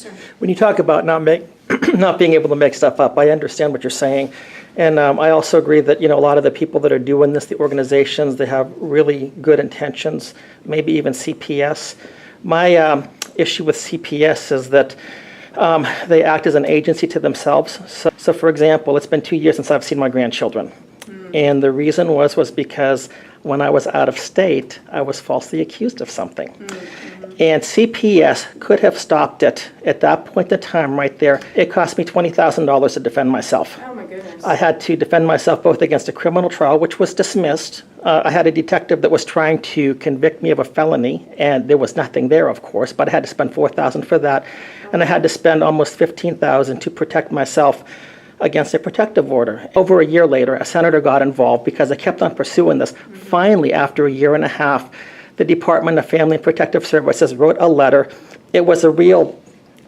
Sure. When you talk about not being able to make stuff up, I understand what you're saying. And I also agree that, a lot of the people that are doing this, the organizations, they have really good intentions, maybe even CPS. My issue with CPS is that they act as an agency to themselves. So for example, it's been 2 years since I've seen my grandchildren. And the reason was because when I was out of state, I was falsely accused of something. And CPS could have stopped it at that point in time right there. It cost me $20,000 to defend myself. Oh my goodness. I had to defend myself both against a criminal trial, which was dismissed. I had a detective that was trying to convict me of a felony, and there was nothing there, of course, but I had to spend $4,000 for that. And I had to spend almost $15,000 to protect myself against a protective order. Over a year later, a senator got involved because I kept on pursuing this. Finally, after a year and a half, the Department of Family and Protective Services wrote a letter. It was a real,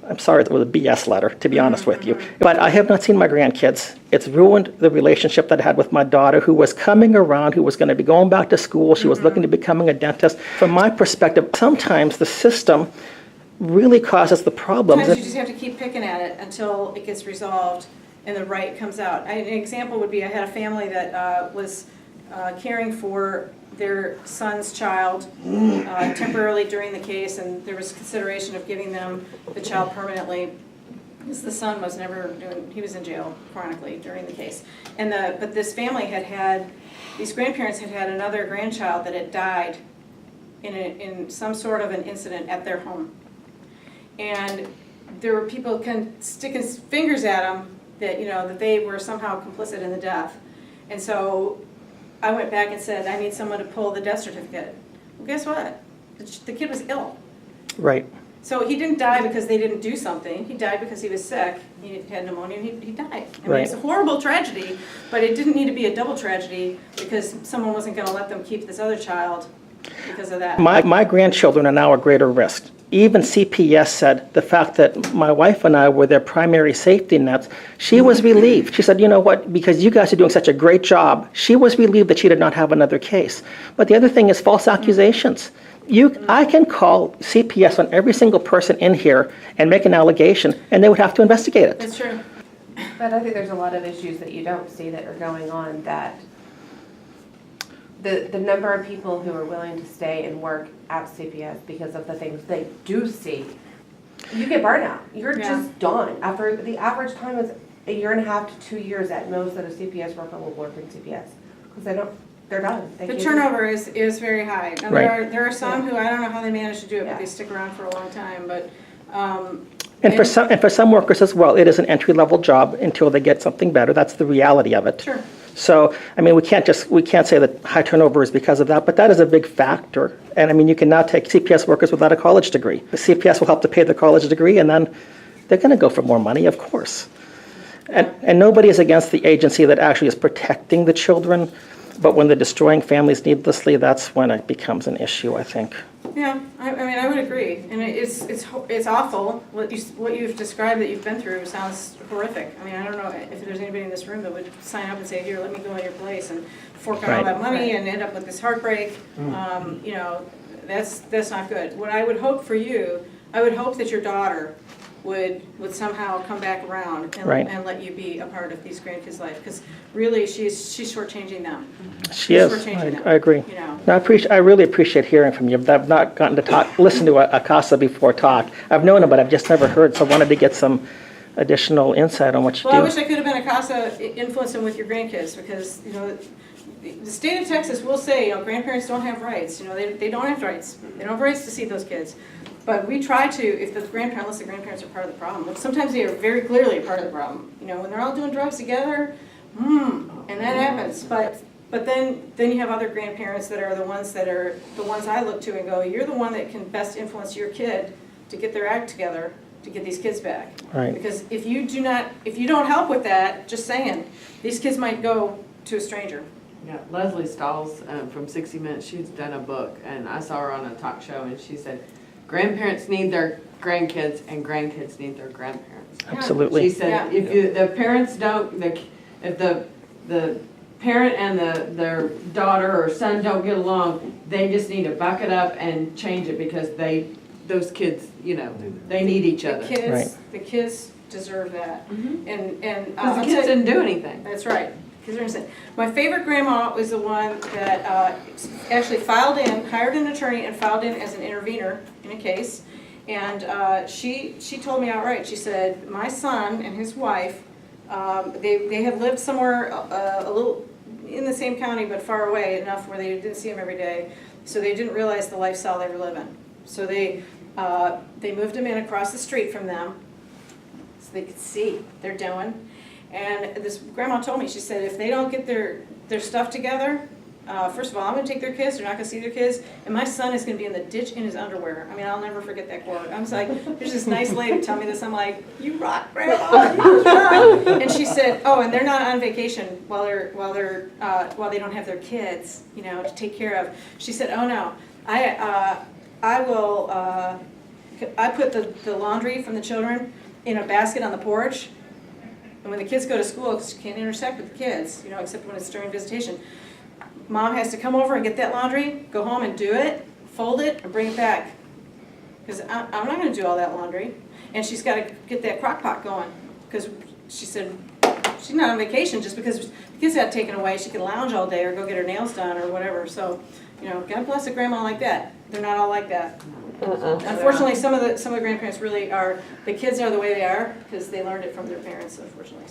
I'm sorry, it was a BS letter, to be honest with you. But I have not seen my grandkids. It's ruined the relationship that I had with my daughter, who was coming around, who was going to be going back to school. She was looking to becoming a dentist. From my perspective, sometimes the system really causes the problems. Sometimes you just have to keep picking at it until it gets resolved and the right comes out. An example would be I had a family that was caring for their son's child temporarily during the case, and there was consideration of giving them the child permanently because the son was never doing, he was in jail chronically during the case. But this family these grandparents had another grandchild that had died in some sort of an incident at their home. And there were people sticking fingers at them that, that they were somehow complicit in the death. And so I went back and said, I need someone to pull the death certificate. Well, guess what? The kid was ill. Right. So he didn't die because they didn't do something. He died because he was sick. He had pneumonia and he died. I mean, it's a horrible tragedy, but it didn't need to be a double tragedy because someone wasn't going to let them keep this other child because of that. My grandchildren are now a greater risk. Even CPS said the fact that my wife and I were their primary safety nets, she was relieved. She said, you know what, because you guys are doing such a great job, she was relieved that she did not have another case. But the other thing is false accusations. I can call CPS on every single person in here and make an allegation, and they would have to investigate it. That's true. But I think there's a lot of issues that you don't see that are going on, that the number of people who are willing to stay and work at CPS because of the things they do see, you get burnout. You're just done. After the average time is 1.5 to 2 years at most that a CPS worker will work in CPS because they're done. The turnover is very high. And right. there are some who I don't know how they manage to do it, but they stick around for a long time. But and for some workers as well, it is an entry-level job until they get something better. That's the reality of it. Sure. So, I mean, we can't say that high turnover is because of that, but that is a big factor. And I mean, you can now take CPS workers without a college degree. The CPS will help to pay the college degree, and then they're going to go for more money, of course. And nobody is against the agency that actually is protecting the children, but when they're destroying families needlessly, that's when it becomes an issue, I think. Yeah, I mean, I would agree, and it's awful. What you've described that you've been through sounds horrific. I mean, I don't know if there's anybody in this room that would sign up and say, "Here, let me go in your place and fork out all that money and end up with this heartbreak." That's not good. What I would hope for you, I would hope that your daughter would somehow come back around and let you be a part of these grandkids' life, because really she's shortchanging them. She is. I agree. No, I really appreciate hearing from you. I've not gotten to listen to a CASA before talk. I've known him, but I've just never heard, so I wanted to get some additional insight on what you do. Well, I wish I could have been a CASA influencing with your grandkids, because the state of Texas will say grandparents don't have rights. They don't have rights. They don't have rights to see those kids. But we try to, if the grandparents are part of the problem. Sometimes they are very clearly a part of the problem. When they're all doing drugs together, and that happens. But then you have other grandparents that are the ones I look to and go, you're the one that can best influence your kid to get their act together to get these kids back. Right. Because if you don't help with that, just saying, these kids might go to a stranger. Yeah, Leslie Stalls from 60 Minutes, she's done a book, and I saw her on a talk show, and she said, grandparents need their grandkids, and grandkids need their grandparents. Absolutely. She said, if the parents don't, if the parent and their daughter or son don't get along, they just need to buck it up and change it, because the those kids, you know, they need each The other. kids, the kids deserve that. And, Because I'll the tell kids you- didn't do anything. That's right. Kids are innocent. My favorite grandma was the one that actually filed in, hired an attorney and filed in as an intervener in a case. And she told me outright, she said, my son and his wife, they had lived somewhere a little in the same county but far away enough where they didn't see him every day. So they didn't realize the lifestyle they were living. So they moved him in across the street from them so they could see what they're doing. And this grandma told me, she said, if they don't get their stuff together, first of all, I'm gonna take their kids, they're not gonna see their kids, and my son is gonna be in the ditch in his underwear. I mean, I'll never forget that quote. I was like, there's this nice lady tell me this, I'm like, you rock, grandma, you rock. And she said, oh, and they're not on vacation while they don't have their kids, you know, to take care of. She said, oh no, I put the laundry from the children in a basket on the porch. And when the kids go to school, because you can't intersect with the kids, you know, except when it's during visitation, Mom has to come over and get that laundry, go home and do it, fold it, and bring it back. Because I'm not going to do all that laundry. And she's got to get that crock pot going. Because she said she's not on vacation just because the kids got taken away. She could lounge all day or go get her nails done or whatever. So, you know, God bless a grandma like that. They're not all like that. Unfortunately, some of the grandparents really are, the kids are the way they are because they learned it from their parents, unfortunately.